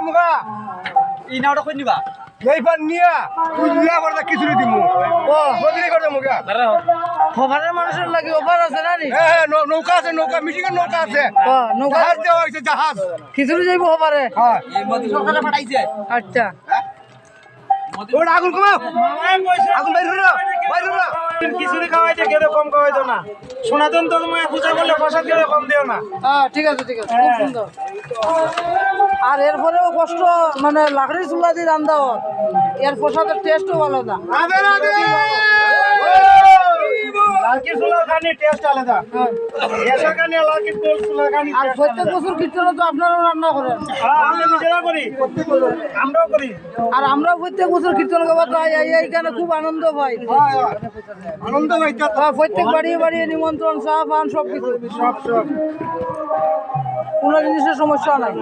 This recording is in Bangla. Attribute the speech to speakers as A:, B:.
A: মুগা
B: ই নাওটা কই নিবা
A: এইবার নিয়া তুই নিয়া করতে খিচুড়ি দিমু ও বদলি করে মুগা
C: খবরের মানুষের লাগে অফার আছে না নি
A: হ্যাঁ নৌকা আছে নৌকা মিশিকের নৌকা আছে
C: নৌকা
A: জাহাজ দেওয়া হয়েছে জাহাজ
C: খিচুড়ি যাইব খবরে
A: হ্যাঁ
B: এই মোদি সরকারে পাঠাইছে
C: আচ্ছা
A: ওটা আগুন কমাও আগুন বাইর হলো বাইর হলো
D: খিচুড়ি খাওয়াইতে কেউ কম খাওয়াইতো না সনাতন ধর্মে পূজা করলে প্রসাদ কেউ কম দিও না।
C: হ্যাঁ ঠিক আছে খুব সুন্দর। আর এরপরেও কষ্ট মানে লাকড়ি চুলা দিয়ে রান্ধা হয় এর প্রসাদের টেস্টও আলাদা।
A: রাধে রাধে
D: লালকি চুলা খানি টেস্ট আলাদা এসা খানি লালকি চুলা খানি
C: আর প্রত্যেক বছর কীর্তনে তো আপনারাও রান্না করেন।
D: আমরা নিজেরা করি আমরাও করি
C: আর আমরাও প্রত্যেক বছর কীর্তন গাবার তো এইখানে খুব আনন্দ পাই।
A: আনন্দ পাইতা
C: প্রত্যেক বাড়িয়ে বাড়িয়ে নিমন্ত্রণ চা পান সব কিছু
D: সব
C: কোনো জিনিসের সমস্যা নাই।